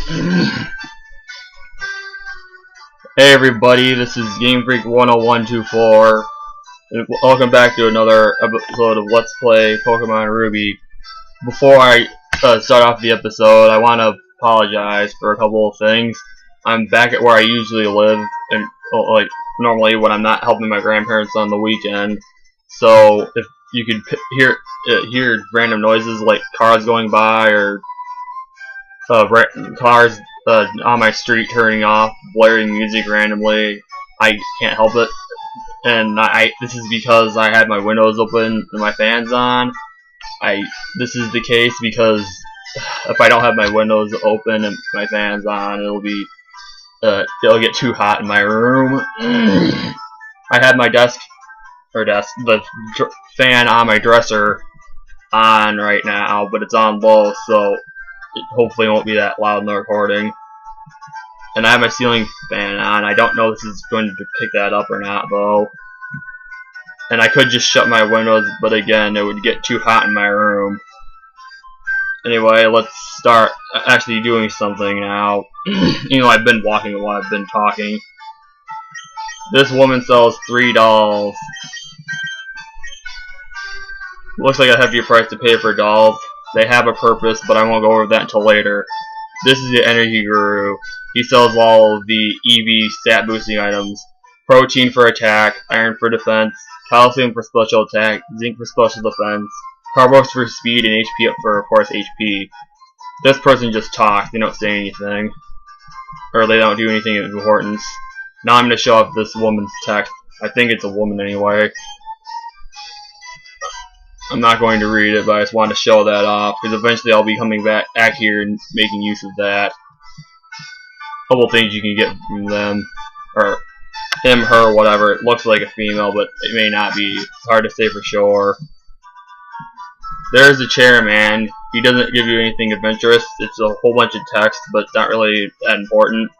Hey everybody, this is Game Freak 10124, and welcome back to another episode of Let's Play Pokemon Ruby. Before I start off the episode, I want to apologize for a couple of things. I'm back at where I usually live, and like normally when I'm not helping my grandparents on the weekend. So if you could hear random noises like cars going by or cars on my street turning off, blaring music randomly, I can't help it. And this is because I had my windows open and my fans on. This is the case because if I don't have my windows open and my fans on, it'll get too hot in my room. I have my the fan on my dresser on right now, but it's on low, so it hopefully won't be that loud in the recording. And I have my ceiling fan on. I don't know if this is going to pick that up or not, though. And I could just shut my windows, but again, it would get too hot in my room. Anyway, let's start actually doing something now. You know, I've been walking while I've been talking. This woman sells 3 dolls. Looks like a hefty price to pay for dolls. They have a purpose, but I won't go over that until later. This is the Energy Guru. He sells all of the EV stat boosting items. Protein for attack, iron for defense, calcium for special attack, zinc for special defense, carbos for speed, and HP up for, of course, HP. This person just talks, they don't say anything. Or they don't do anything of importance. Now I'm going to show off this woman's text. I think it's a woman anyway. I'm not going to read it, but I just wanted to show that off, because eventually I'll be coming back here and making use of that. A couple things you can get from them, or him, her, whatever. It looks like a female, but it may not be. It's hard to say for sure. There's the chairman. He doesn't give you anything adventurous. It's a whole bunch of text, but it's not really that important,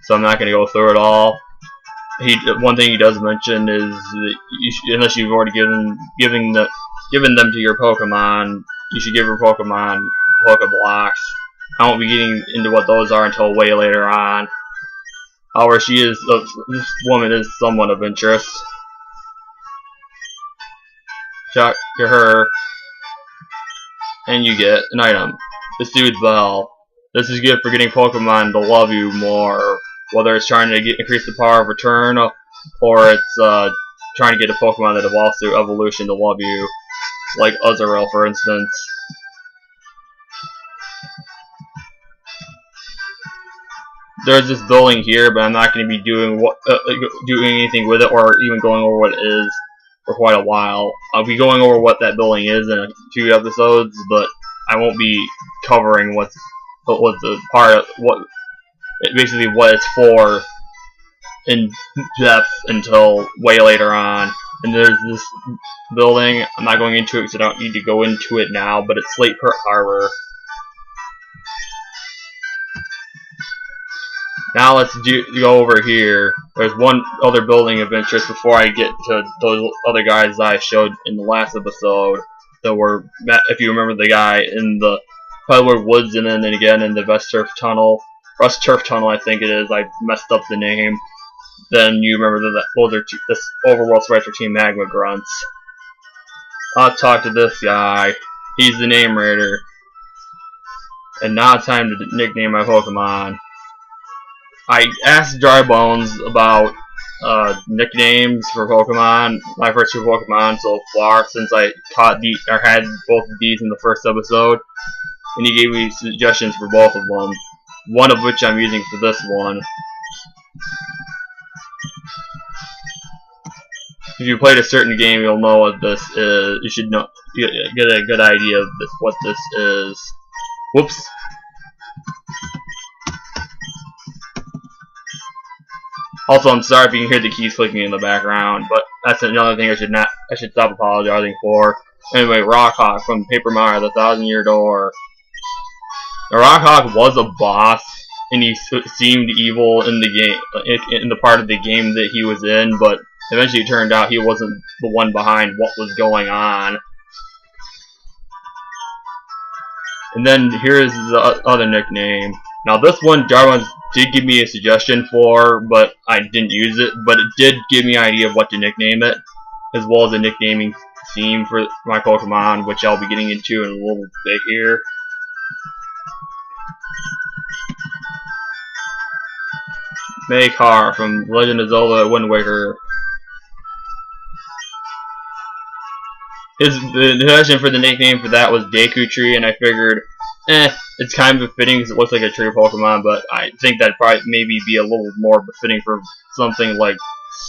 so I'm not going to go through it all. One thing he does mention is that unless you've already given them to your Pokemon, you should give your Pokemon Pokeblocks. I won't be getting into what those are until way later on. However, this woman is somewhat of interest. Talk to her, and you get an item. The Soothe Bell. This is good for getting Pokemon to love you more, whether it's trying to increase the power of return, or it's trying to get a Pokemon that evolves through evolution to love you, like Azurill, for instance. There's this building here, but I'm not going to be doing anything with it, or even going over what it is for quite a while. I'll be going over what that building is in a few episodes, but I won't be covering basically what it's for in depth until way later on. And there's this building. I'm not going into it because I don't need to go into it now, but it's Slateport Harbor. Now let's go over here. There's one other building of interest before I get to those other guys that I showed in the last episode. That were, if you remember, the guy in the Puddler Woods, and then again in the Rust Turf Tunnel, I think it is. I messed up the name. Then you remember that those are this overworld sprites for Team Magma Grunts. I'll talk to this guy. He's the name raider. And now it's time to nickname my Pokemon. I asked Drybones about nicknames for Pokemon, my first 2 Pokemon so far, since I had both of these in the first episode, and he gave me suggestions for both of them, one of which I'm using for this one. If you played a certain game, you'll know what this is. You should get a good idea of what this is. Whoops. Also, I'm sorry if you can hear the keys clicking in the background, but that's another thing I should stop apologizing for. Anyway, Rockhawk from Paper Mario: The Thousand-Year Door. Now, Rockhawk was a boss, and he seemed evil in the game, in the part of the game that he was in, but eventually it turned out he wasn't the one behind what was going on. And then here's the other nickname. Now this one, Jarvan did give me a suggestion for, but I didn't use it. But it did give me an idea of what to nickname it, as well as a nicknaming theme for my Pokemon, which I'll be getting into in a little bit here. Makar from Legend of Zelda Wind Waker. The suggestion for the nickname for that was Deku Tree, and I figured, it's kind of befitting because it looks like a tree Pokemon, but I think that'd probably maybe be a little more befitting for something like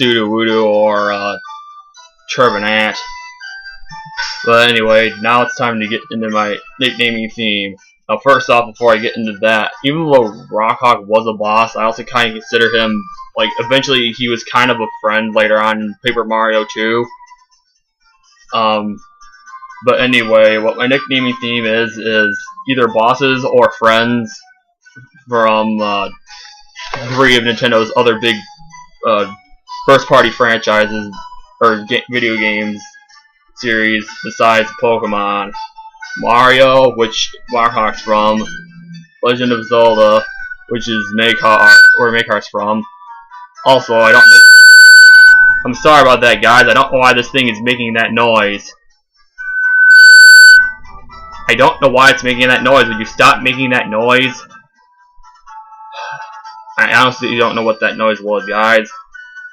Sudowoodo or Turbinate. But anyway, now it's time to get into my nicknaming theme. Now first off, before I get into that, even though Rockhawk was a boss, I also kind of consider him, like, eventually he was kind of a friend later on in Paper Mario 2. But anyway, what my nicknaming theme is either bosses or friends from 3 of Nintendo's other big first-party franchises or video games series besides Pokemon. Mario, which Rockhawk's from, Legend of Zelda, which is Makar, where Makar's from. Also, I don't know. I'm sorry about that, guys. I don't know why this thing is making that noise. I don't know why it's making that noise. Would you stop making that noise? I honestly don't know what that noise was, guys.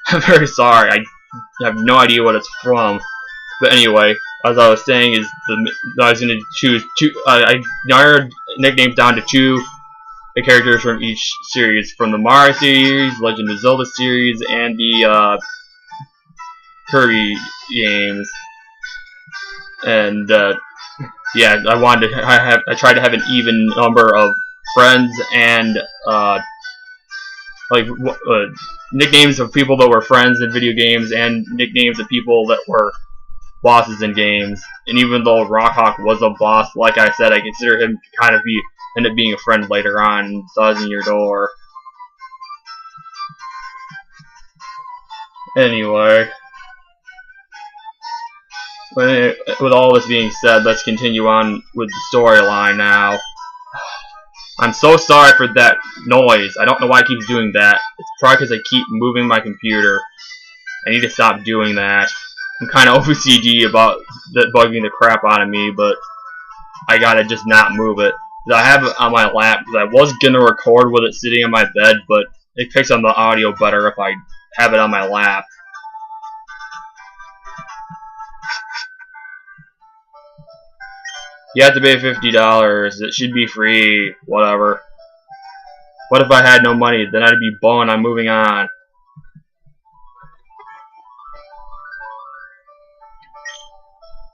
I'm very sorry. I have no idea what it's from. But anyway, as I was saying, I was going to choose I narrowed nicknames down to 2 characters from each series, from the Mario series, Legend of Zelda series, and the Kirby games. And yeah, I tried to have an even number of friends and nicknames of people that were friends in video games and nicknames of people that were bosses in games. And even though Rockhawk was a boss, like I said, I consider him to kind of end up being a friend later on in Thousand Year Door. Anyway, with all this being said, let's continue on with the storyline now. I'm so sorry for that noise. I don't know why it keeps doing that. It's probably because I keep moving my computer. I need to stop doing that. I'm kind of OCD about that bugging the crap out of me, but I gotta just not move it. I have it on my lap because I was gonna record with it sitting on my bed, but it picks up the audio better if I have it on my lap. You have to pay $50. It should be free. Whatever. What if I had no money? Then I'd be boned. I'm moving on.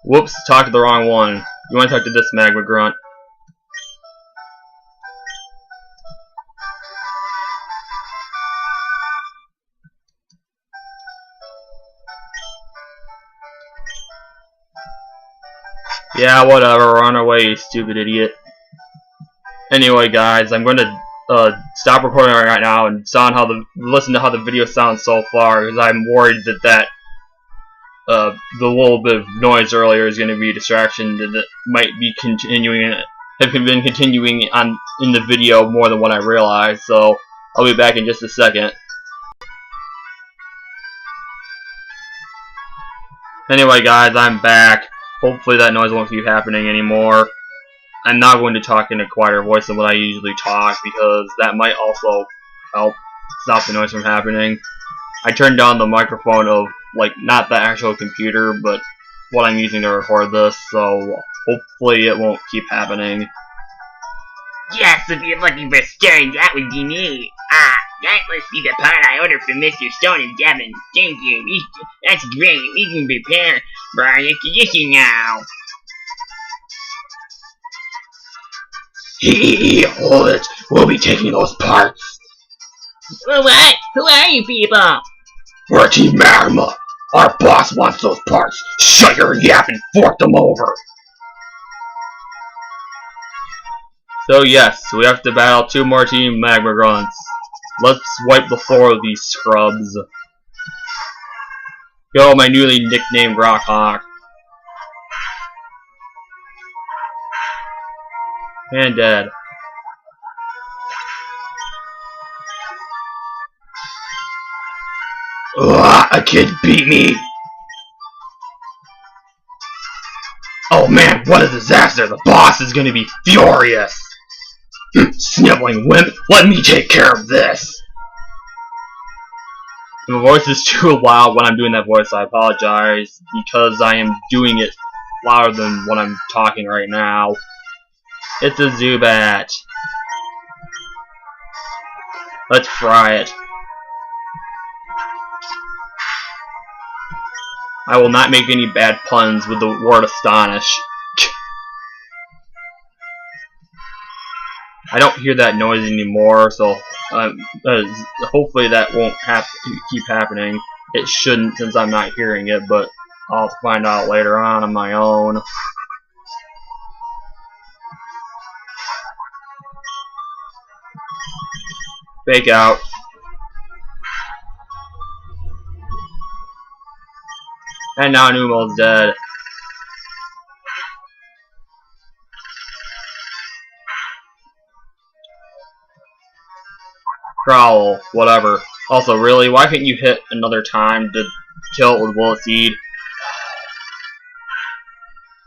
Whoops, talked to the wrong one. You want to talk to this Magma Grunt. Yeah, whatever. Run away, you stupid idiot. Anyway, guys, I'm going to stop recording right now and listen to how the video sounds so far, because I'm worried that the little bit of noise earlier is going to be a distraction that might be have been continuing on in the video more than what I realized. So I'll be back in just a second. Anyway, guys, I'm back. Hopefully that noise won't keep happening anymore. I'm not going to talk in a quieter voice than what I usually talk, because that might also help stop the noise from happening. I turned down the microphone of, like, not the actual computer, but what I'm using to record this, so hopefully it won't keep happening. Yes, if you're looking for stories, that would be me. That must be the part I ordered from Mr. Stone and Devin. Thank you. That's great. We can prepare for our expedition now. Hold it. We'll be taking those parts. What? Who are you people? We're Team Magma. Our boss wants those parts. Shut your yap and fork them over. So yes, we have to battle 2 more Team Magma Grunts. Let's wipe the floor of these scrubs. Go, my newly nicknamed Rockhawk. And dead. A kid beat me. Oh man, what a disaster. The boss is gonna be furious. Sniveling wimp, let me take care of this. If my voice is too loud when I'm doing that voice, I apologize, because I am doing it louder than when I'm talking right now. It's a Zubat. Let's fry it. I will not make any bad puns with the word astonish. I don't hear that noise anymore, so hopefully that won't keep happening. It shouldn't, since I'm not hearing it, but I'll find out later on my own. Fake out. And now Numo's dead. Growl, whatever. Also, really, why can't you hit another time to kill it with Bullet Seed?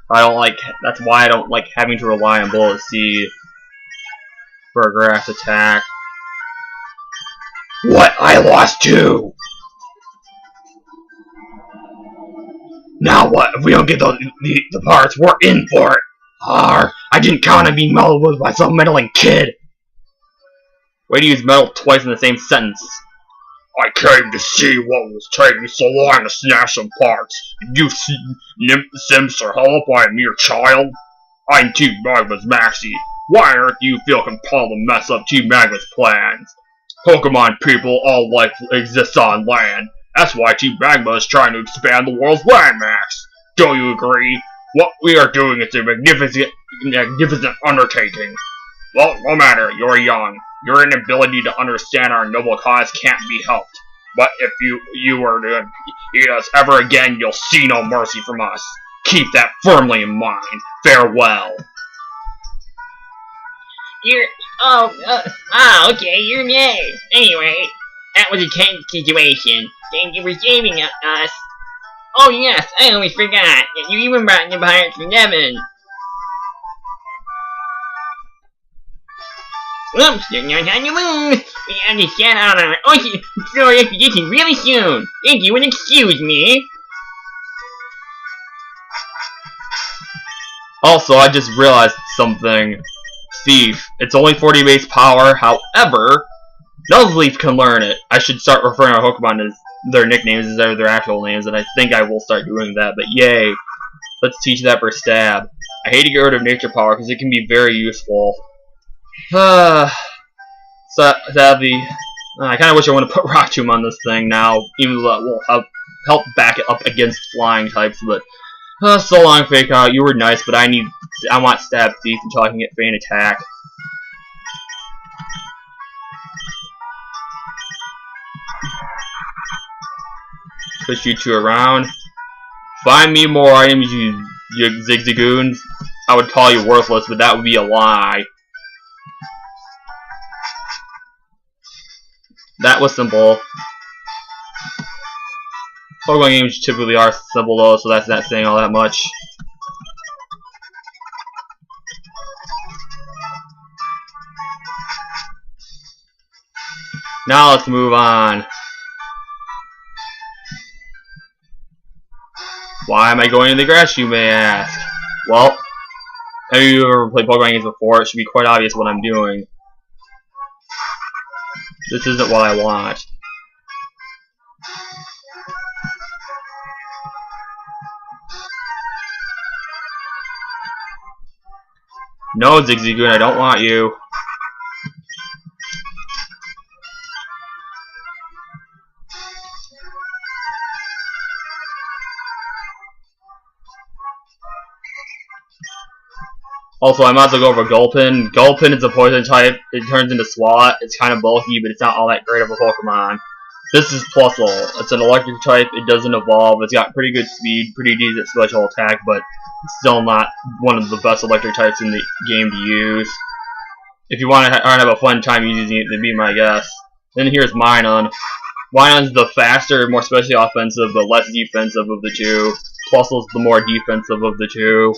That's why I don't like having to rely on Bullet Seed for a grass attack. What? I lost too! Now what? If we don't get the parts, we're in for it! I didn't count on being meddled with by some meddling kid! Way to use metal twice in the same sentence. I came to see what was taking so long to snatch some parts. Did you Sims or help by a mere child? I'm Team Magma's Maxie. Why on earth do you feel compelled to mess up Team Magma's plans? Pokemon people, all life exists on land. That's why Team Magma is trying to expand the world's landmass. Don't you agree? What we are doing is a magnificent undertaking. Well, no matter, you're young. Your inability to understand our noble cause can't be helped. But if you were to eat us ever again, you'll see no mercy from us. Keep that firmly in mind. Farewell. Okay, you're mad. Anyway, that was a tense situation. Thank you for saving us. Oh yes, I always forgot that you even brought the pirates from Devon. Oops, they're not on the moon. We have to stand out on our ocean floor expedition really soon. Thank you and excuse me. Also, I just realized something. Thief. It's only 40 base power, however, Nuzleaf can learn it. I should start referring to our Pokemon as their nicknames instead of their actual names, and I think I will start doing that, but yay. Let's teach that for Stab. I hate to get rid of Nature Power because it can be very useful. Sadly, I kind of wish I want to put Rock Tomb on this thing now, even though that will help back it up against flying types, but so long, Fake Out. You were nice, but I want Stab Thief until I can get Feint Attack. Push you two around. Find me more items, you Zigzagoons. I would call you worthless, but that would be a lie. That was simple. Pokemon games typically are simple though, so that's not saying all that much. Now let's move on. Why am I going to the grass, you may ask? Well, have you ever played Pokemon games before? It should be quite obvious what I'm doing. This isn't what I want. No, Zigzagoon, I don't want you. Also, I might as well go over Gulpin. Gulpin is a poison type. It turns into Swat. It's kind of bulky, but it's not all that great of a Pokemon. This is Plusle. It's an electric type. It doesn't evolve. It's got pretty good speed, pretty decent special attack, but it's still not one of the best electric types in the game to use. If you want to have a fun time using it, then be my guest. Then here's Minun. Wyon's the faster, more especially offensive, but less defensive of the two. Plusle's the more defensive of the two.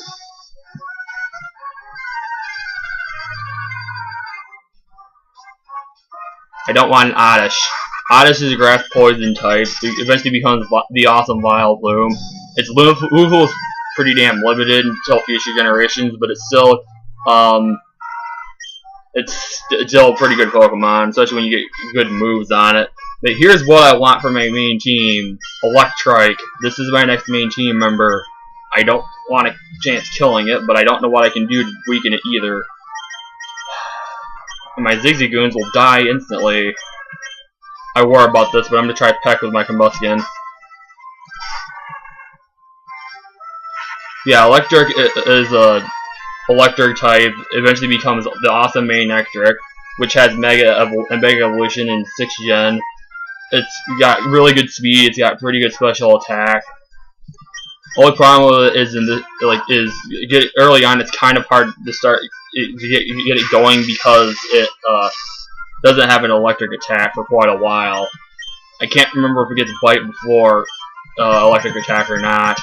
I don't want an Oddish. Oddish is a grass poison type. It eventually becomes the awesome Vile Bloom. Its removal is pretty damn limited until future generations, but it's still a pretty good Pokemon, especially when you get good moves on it. But here's what I want for my main team. Electrike. This is my next main team member. I don't want a chance killing it, but I don't know what I can do to weaken it either. And my Zigzagoons will die instantly. I worry about this, but I'm going to try Peck with my Combustion. Yeah, Electric is a electric type. Eventually becomes the awesome Manectric, which has Mega Evolution in 6th Gen. It's got really good speed. It's got pretty good special attack. Only problem with it is early on. It's kind of hard to start to get it going because it doesn't have an electric attack for quite a while. I can't remember if it gets Bite before electric attack or not.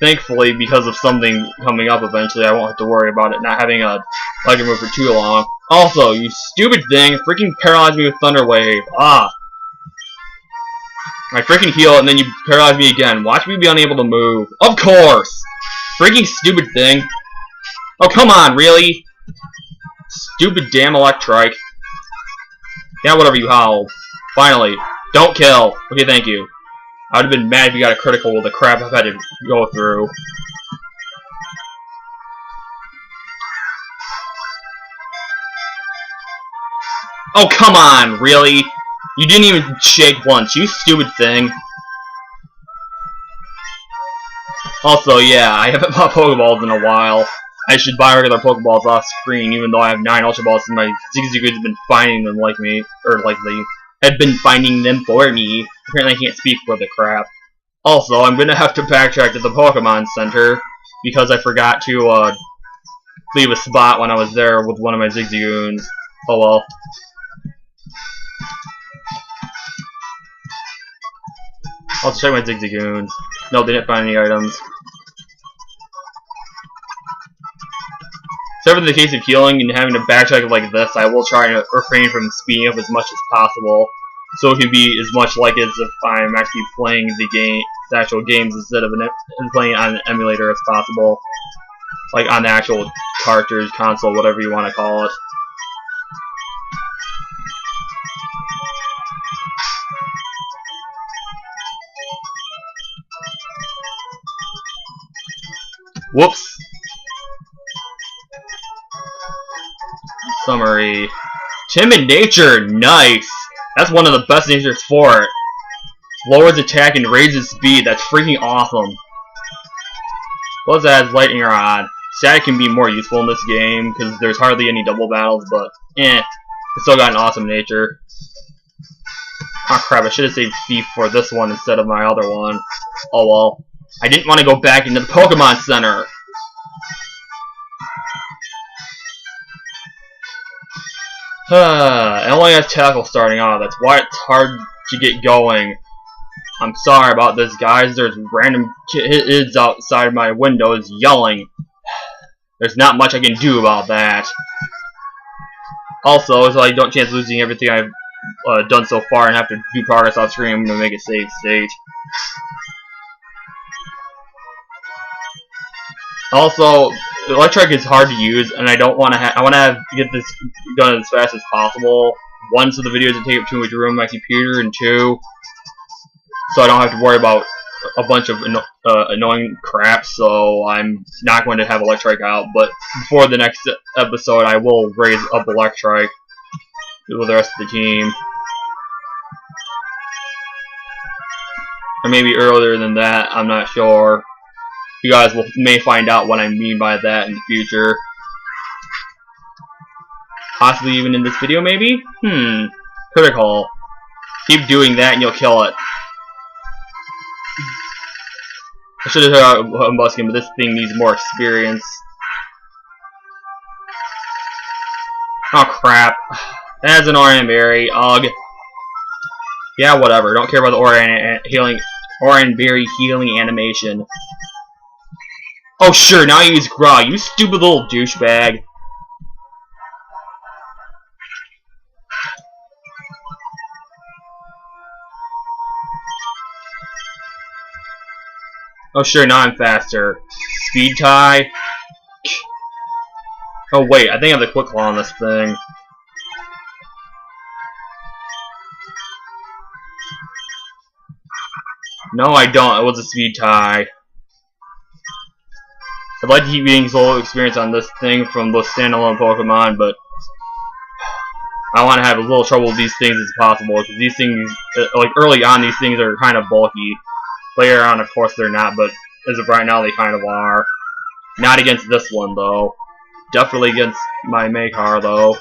Thankfully, because of something coming up eventually, I won't have to worry about it not having a electric move for too long. Also, you stupid thing, freaking paralyzed me with Thunder Wave. Ah. I freaking heal and then you paralyze me again. Watch me be unable to move. Of course! Freaking stupid thing. Oh, come on, really? Stupid damn Electrike. Yeah, whatever, you howled. Finally. Don't kill. Okay, thank you. I would have been mad if you got a critical with the crap I've had to go through. Oh, come on, really? You didn't even shake once, you stupid thing. Also, yeah, I haven't bought Pokeballs in a while. I should buy regular Pokeballs off screen, even though I have 9 Ultra Balls and my Zigzagoons have been finding them like me, or like they have been finding them for me. Apparently I can't speak for the crap. Also, I'm gonna have to backtrack to the Pokemon Center, because I forgot to, leave a spot when I was there with one of my Zigzagoons. Oh well. I'll check my Zigzagoons. No, they didn't find any items. Except for the case of healing and having to backtrack like this, I will try to refrain from speeding up as much as possible, so it can be as much like as if I'm actually playing the actual games instead of playing on an emulator as possible, like on the actual cartridge, console, whatever you want to call it. Whoops. Summary. Timid nature, nice. That's one of the best natures for it. Lowers attack and raises speed. That's freaking awesome. Plus it has lightning rod. Static can be more useful in this game because there's hardly any double battles, but it's still got an awesome nature. Oh crap, I should have saved Thief for this one instead of my other one. Oh well. I didn't want to go back into the Pokemon Center. It only has Tackle starting off. That's why it's hard to get going. I'm sorry about this, guys. There's random kids outside my windows yelling. There's not much I can do about that. Also, so I don't chance losing everything I've done so far and have to do progress off screen, I'm gonna make a save state. Also, Electric is hard to use, and I don't want to. I want to get this done as fast as possible. One, so the video doesn't take up too much room on my computer, and two, so I don't have to worry about a bunch of annoying crap. So I'm not going to have Electric out, but before the next episode, I will raise up Electric with the rest of the team, or maybe earlier than that. I'm not sure. You guys may find out what I mean by that in the future. Possibly even in this video, maybe? Critical. Keep doing that and you'll kill it. I should have heard about Muskin, but this thing needs more experience. Oh crap. That's an Orion Berry. Ugh. Yeah, whatever. Don't care about the Oran Berry healing animation. Oh, sure, now you use Grog, you stupid little douchebag. Oh, sure, now I'm faster. Speed tie. Oh, wait, I think I have the quick claw on this thing. No, I don't. It was a speed tie. I'd like to keep getting solo experience on this thing from those standalone Pokemon, but I want to have as little trouble with these things as possible, because these things, like early on, these things are kind of bulky. Later on, of course, they're not, but as of right now, they kind of are. Not against this one, though. Definitely against my Makar, though.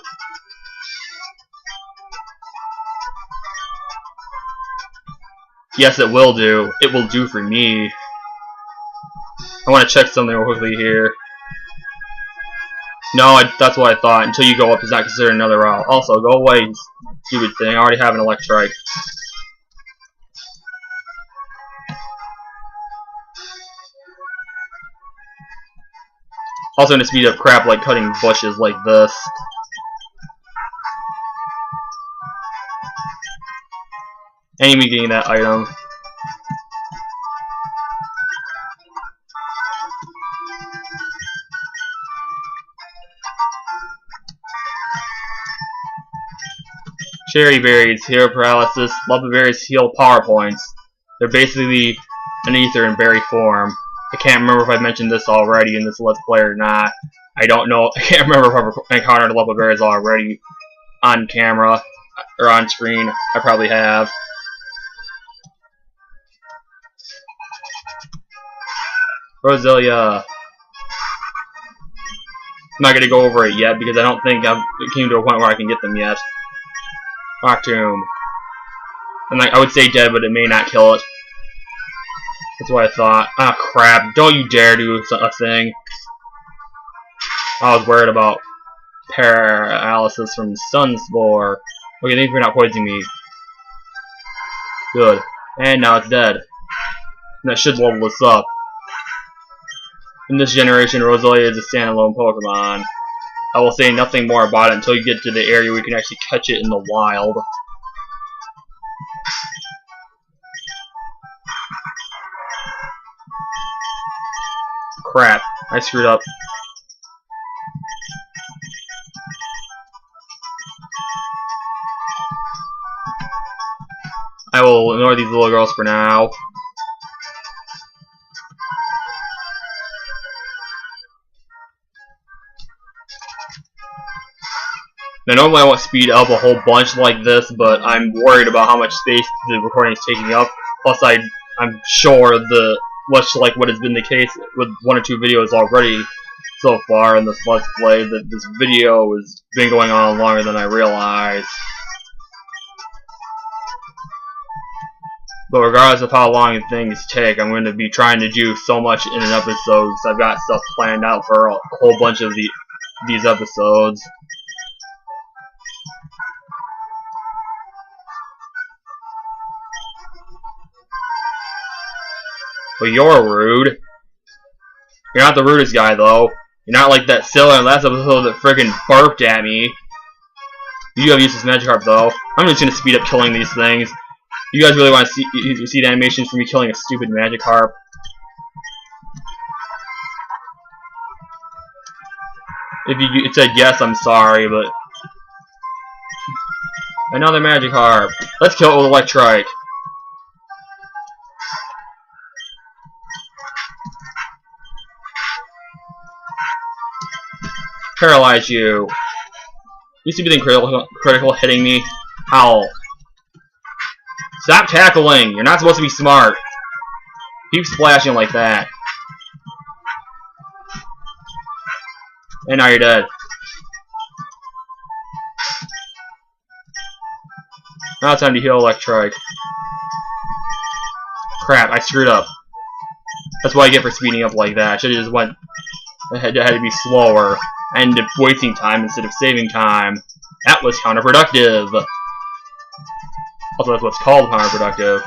Yes, it will do. It will do for me. I want to check something real quickly here. No, that's what I thought. Until you go up, it's not considered another route. Also, go away, stupid thing. I already have an Electrike. Also, going to speed up crap like cutting bushes like this. And me getting that item. Cherry berries, hero paralysis, lava berries heal power points. They're basically an ether in berry form. I can't remember if I mentioned this already in this Let's Play or not. I don't know. I can't remember if I've encountered lava berries already on camera or on screen. I probably have. Roselia. I'm not going to go over it yet because I don't think I've came to a point where I can get them yet. Rock Tomb. And I would say dead, but it may not kill it. That's what I thought. Ah, crap. Don't you dare do a thing. I was worried about paralysis from Sunspore. Okay, thank you for not poisoning me. Good. And now it's dead. And that should level this up. In this generation, Roselia is a standalone Pokemon. I will say nothing more about it until you get to the area where you can actually catch it in the wild. Crap, I screwed up. I will ignore these little girls for now. Now, normally I won't speed up a whole bunch like this, but I'm worried about how much space the recording is taking up. Plus, I'm sure much like what has been the case with one or two videos already so far in this Let's Play, that this video has been going on longer than I realized. But regardless of how long things take, I'm going to be trying to do so much in an episode, because I've got stuff planned out for a whole bunch of these episodes. But you're rude. You're not the rudest guy, though. You're not like that sailor in the last episode that friggin' burped at me. You do have useless Magikarp, though. I'm just gonna speed up killing these things. You guys really want to see the animations for me killing a stupid Magikarp? If you said yes, I'm sorry, but... Another Magikarp. Let's kill it with Electrike. Paralyze you. You stupid thing critical hitting me. Ow. Stop tackling! You're not supposed to be smart. Keep splashing like that. And now you're dead. Now it's time to heal Electrike. Crap, I screwed up. That's what I get for speeding up like that. I should have just went ahead to be slower. I ended up wasting time instead of saving time. That was counterproductive. Also, that's what's called counterproductive.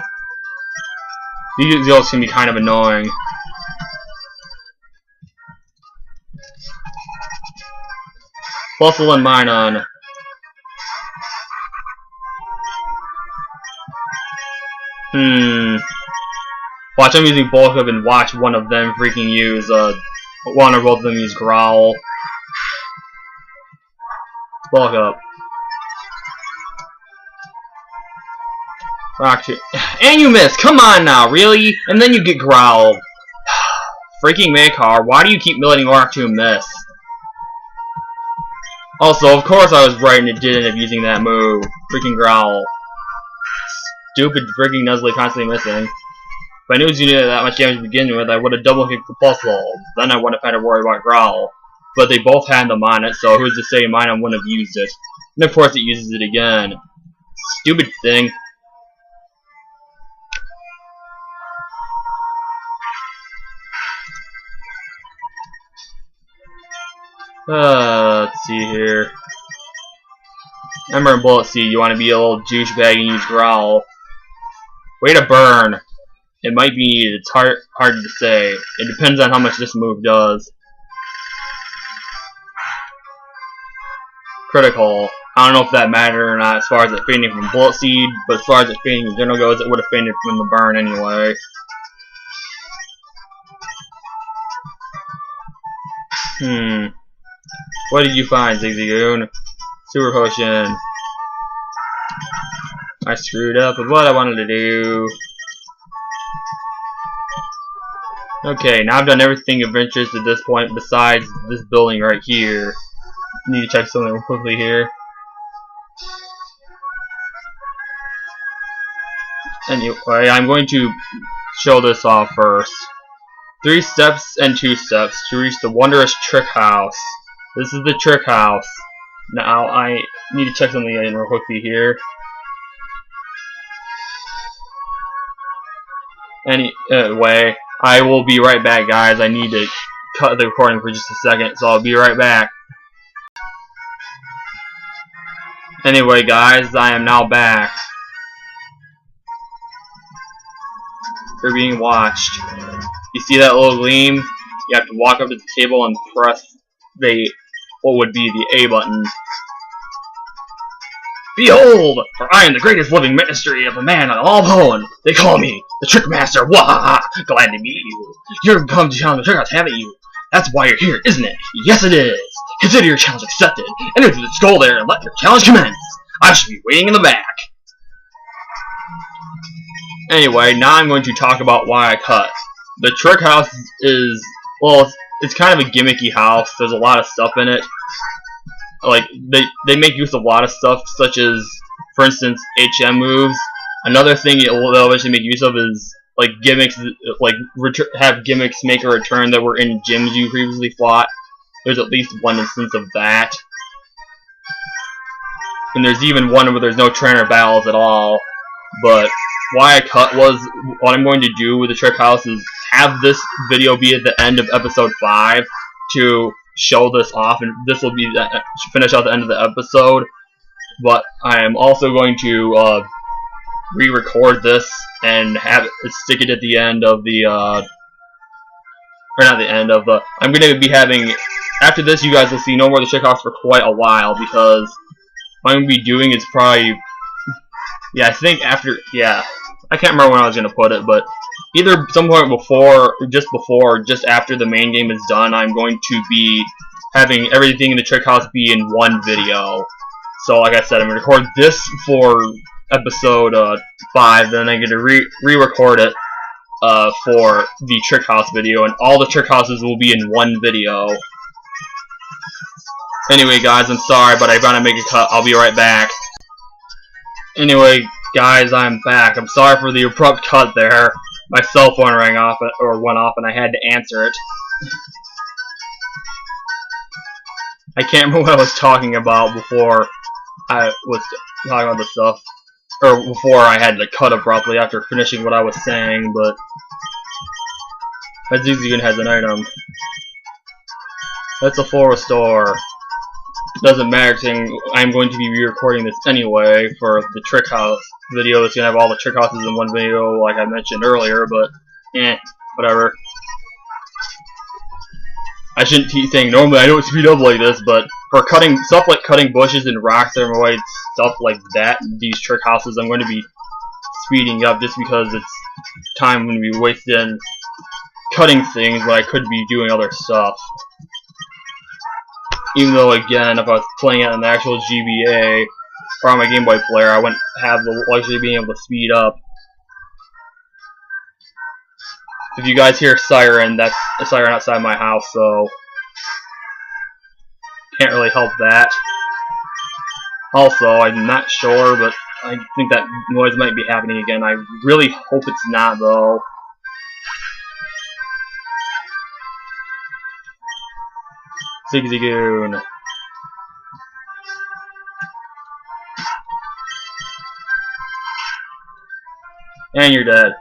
These yellows can be kind of annoying. Bustle and mine on. Watch them using bulk up and watch one of them freaking use one or both of them use growl. Bulk up. Rock shit. And you miss! Come on now, really? And then you get growl. Freaking Makar, why do you keep letting Rock 2 miss? Also, of course I was right and it did end up using that move. Freaking growl. Stupid freaking Nuzley constantly missing. If I knew it was doing that much damage to begin with, I would have double kicked the puzzle. Then I wouldn't have had to worry about growl. But they both had them on it, so who's to say mine wouldn't have used it. And of course it uses it again. Stupid thing. Let's see here. Ember and Bullet Seed, you want to be a little douchebag and use growl. Way to burn. It might be needed. It's hard to say. It depends on how much this move does. Critical. I don't know if that mattered or not as far as it fainting from Bullet Seed, but as far as it fainting in general goes, it would have fainted from the burn anyway. What did you find, Zigzagoon? Super Potion. I screwed up with what I wanted to do. Okay, now I've done everything of interest at this point besides this building right here. Need to check something real quickly here. Anyway, I'm going to show this off first. 3 steps and 2 steps to reach the wondrous trick house. This is the trick house. Now I need to check something in real quickly here. Anyway, I will be right back, guys. I need to cut the recording for just a second, so I'll be right back. Anyway, guys, I am now back. You're being watched. You see that little gleam? You have to walk up to the table and press what would be the A button. Behold! For I am the greatest living ministry of a man on all bone. They call me the Trick Master. Wah! Glad to meet you. You've come to challenge the trick house, haven't you? That's why you're here, isn't it? Yes, it is. Consider your challenge accepted. Enter through the skull there and let your challenge commence. I should be waiting in the back. Anyway, now I'm going to talk about why I cut. The trick house is, well, it's kind of a gimmicky house. There's a lot of stuff in it. Like, they make use of a lot of stuff, such as, for instance, HM moves. Another thing they'll eventually make use of is, like, gimmicks, like, have gimmicks make a return that were in gyms you previously fought. There's at least one instance of that. And there's even one where there's no trainer battles at all. But why I cut was, what I'm going to do with the trick house is have this video be at the end of episode 5 to show this off, and this will be finish out the end of the episode. But I am also going to re-record this and have it stick it at the end of the or not the end of the. I'm going to be having, after this, you guys will see no more of the trick house for quite a while, because what I'm going to be doing is probably, yeah, I think after, yeah, I can't remember when I was going to put it, but either some point before, or just after the main game is done, I'm going to be having everything in the trick house be in one video. So, like I said, I'm going to record this for episode 5, then I'm going to re-record it for the trick house video, and all the trick houses will be in one video. Anyway, guys, I'm sorry, but I gotta make a cut. I'll be right back. Anyway, guys, I'm back. I'm sorry for the abrupt cut there. My cell phone rang off, or went off, and I had to answer it. I can't remember what I was talking about before I was talking about this stuff, or before I had to cut abruptly after finishing what I was saying, but Zigzagoon has an item. That's a full restore. doesn't matter, saying I'm going to be re-recording this anyway for the trick house video. It's gonna have all the trick houses in one video, like I mentioned earlier, but whatever. I shouldn't keep saying normally I don't speed up like this, but for cutting stuff like cutting bushes and rocks and avoid stuff like that, these trick houses, I'm going to be speeding up just because it's time going to be wasted in cutting things when I could be doing other stuff. Even though, again, if I was playing it on the actual GBA or on my Game Boy player, I wouldn't have the luxury of being able to speed up. If you guys hear a siren, that's a siren outside my house, so can't really help that. Also, I'm not sure, but I think that noise might be happening again. I really hope it's not, though. Zigzagoon. And you're dead.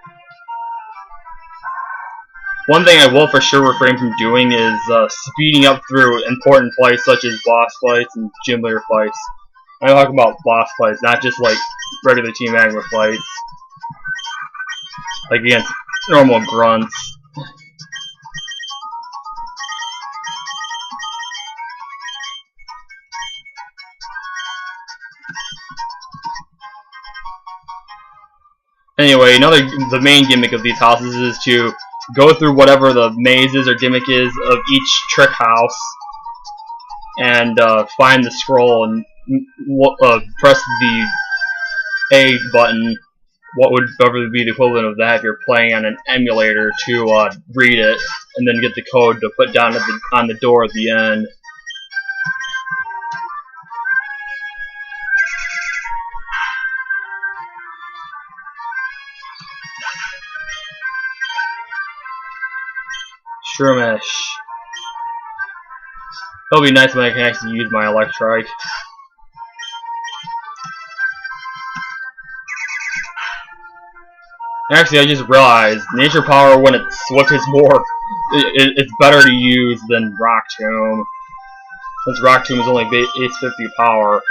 One thing I will for sure refrain from doing is speeding up through important fights such as boss fights and gym leader fights. I'm talking about boss fights, not just like regular Team Magma fights. Like against normal grunts. Anyway, the main gimmick of these houses is to go through whatever the mazes or gimmick is of each trick house and find the scroll and press the A button, what would probably be the equivalent of that if you're playing on an emulator, to read it and then get the code to put down at on the door at the end. Shroomish. It'll be nice when I can actually use my electrike. Actually, I just realized nature power when it's swift is more. It's better to use than Rock Tomb, since Rock Tomb is only base 50 power.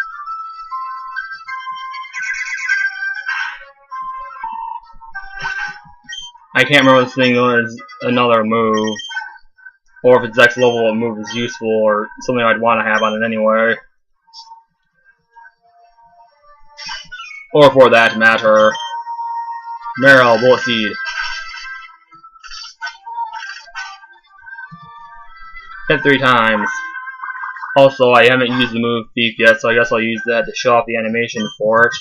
I can't remember this thing is another move, or if its next level of move is useful, or something I'd want to have on it anyway. Or for that matter. Marrow, Bullet Seed. Hit 3 times. Also, I haven't used the move Thief yet, so I guess I'll use that to show off the animation for it.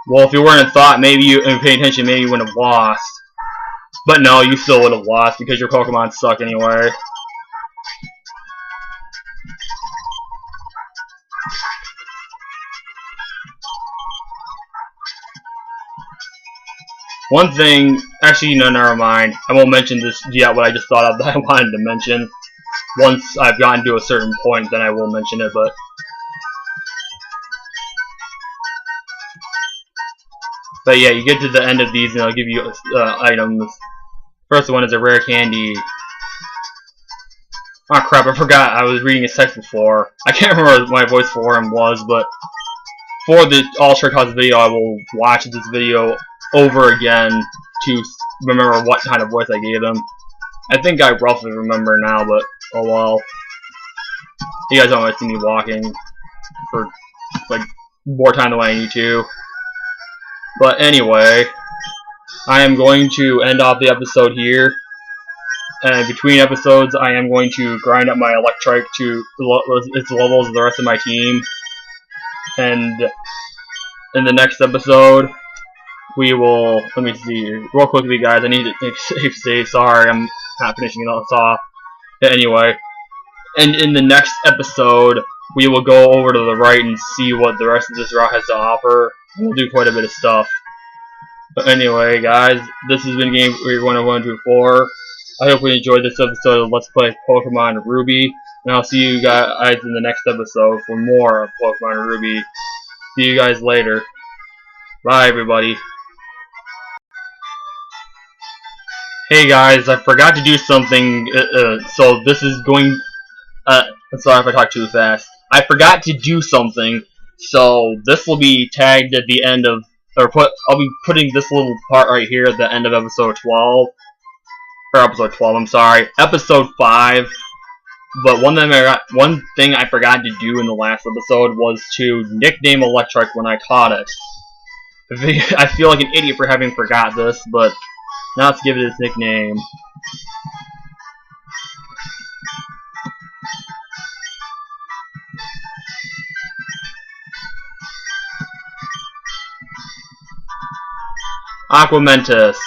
Well, if you weren't in thought, maybe you paying attention, maybe you wouldn't have lost. But no, you still would have lost because your Pokemon suck anyway. One thing, actually, no, never mind. I won't mention this yet, what I just thought of that I wanted to mention. Once I've gotten to a certain point, then I will mention it, But yeah, you get to the end of these and it'll give you items. First one is a rare candy. Oh crap, I forgot I was reading his text before. I can't remember what my voice for him was, but for the All Trick House video, I will watch this video over again to remember what kind of voice I gave him. I think I roughly remember now, but oh well. You guys don't want to see me walking for like more time than I need to. But anyway, I am going to end off the episode here. And between episodes, I am going to grind up my electrike to its levels of the rest of my team. And in the next episode, we will, let me see, real quickly guys, I need to make a safe save, sorry, I'm not finishing this off. But anyway, and in the next episode, we will go over to the right and see what the rest of this route has to offer. We'll do quite a bit of stuff. But anyway, guys, this has been Game 10124. I hope you enjoyed this episode of Let's Play Pokemon Ruby. And I'll see you guys in the next episode for more of Pokemon Ruby. See you guys later. Bye, everybody. Hey guys, I forgot to do something, so this is going, sorry if I talk too fast. I forgot to do something, so this will be tagged at the end of, I'll be putting this little part right here at the end of episode 12, or episode 12, I'm sorry, episode 5, but one thing I forgot to do in the last episode was to nickname Electric when I caught it. I feel like an idiot for having forgot this, but now let's give it its nickname. Aquamentus.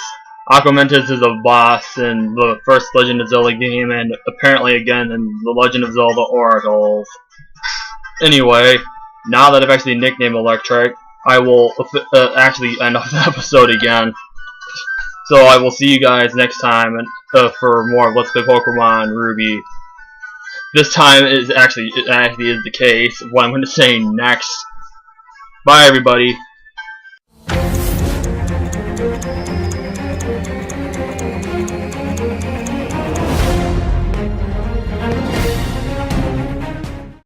Aquamentus is a boss in the first Legend of Zelda game, and apparently again in the Legend of Zelda Oracles. Anyway, now that I've actually nicknamed Electric, I will actually end off the episode again. So I will see you guys next time for more of Let's Play Pokemon Ruby. This time it actually is the case of what I'm going to say next. Bye, everybody.